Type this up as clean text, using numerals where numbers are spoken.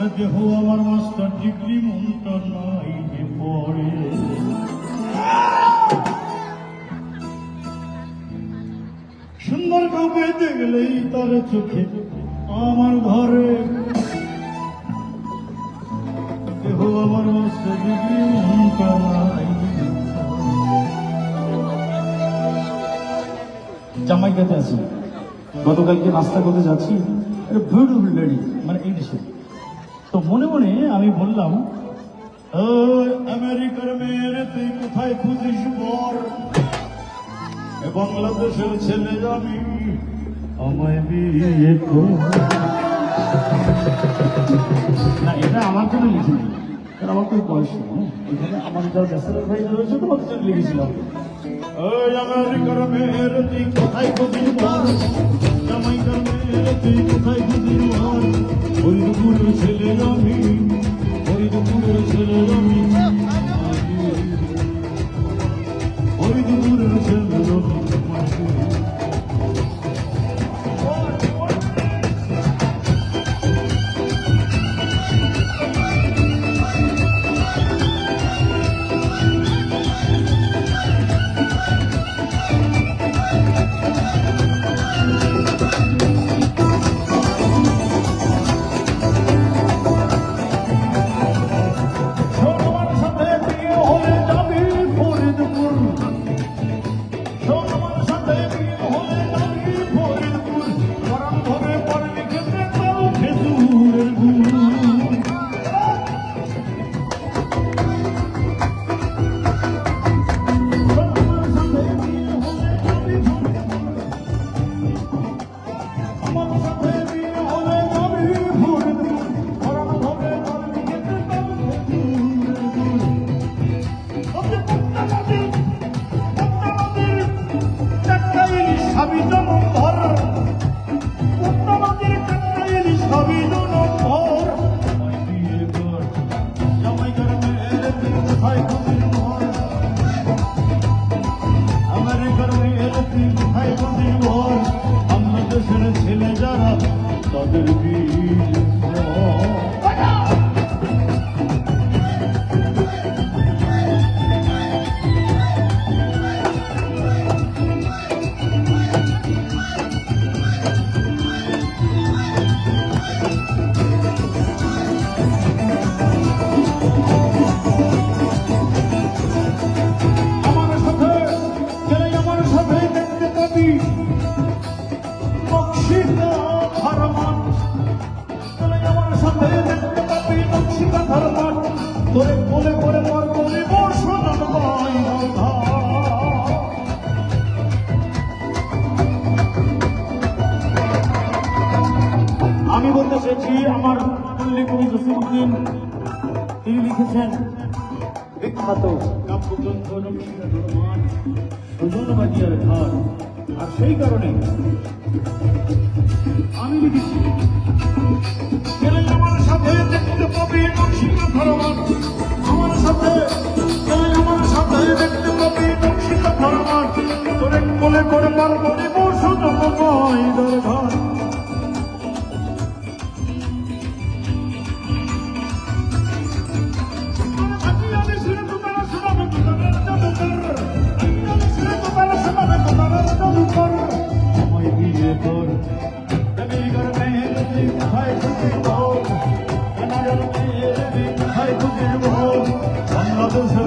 আর দেহ আমার master degree মনটা নাই পড়ে। সুন্দর কেউ পেতে গেলেই তার চোখে আমার ঘরে, দেহ আমার মাস্টার ডিগ্রি মনটা নাই। জামাইকাতে আছি, গতকালকে নাস্তা করতে যাচ্ছি, একটা বিউটিফুল লেডি, মানে ইংলিশে। তো মনে মনে আমি বললাম, আমেরিকার মেয়েরে তুই কোথায় খুঁজিস বর, বাংলাদেশের ছেলে আমি আমায় বিয়ে কর। না, এটা আমার জন্য লিখিনি, কারণ আমার খুব বয়স নেই। এখানে আমার যারা ব্যাচেলর ভাই রয়েছে তোমার জন্য লিখেছিলাম, আমেরিকার মেয়ের তুই কোথায় খুঁজিস বর, জামাইকার মেয়ের তুই কোথায় খুঁজিস বর, ফরিদপুরের ছেলে আমি, ফরিদপুরের ছেলে আমি, ফরিদপুরের ছেলে আমি। বাংলাদেশের ছেলে যারা তাদের আমি বলতে চাইছি, আমার পল্লী কবি জসিমউদ্দিন তিনি লিখেছেন বিখ্যাত কাব্যগ্রন্থ নকশিকাঁথার মাঠ, সুজনবাজিয়ার ঘাট। আর সেই কারণে আমি লিখেছি, আমার সাথে দেখতে পাবি নকশিকাঁথার মাঠ, আমার সাথে দেখতে পাবি নকশিকাঁথার মাঠ, তোরে কোলে করে পারবো সুজনবাজিয়ার ঘাট। বাংলাদেশ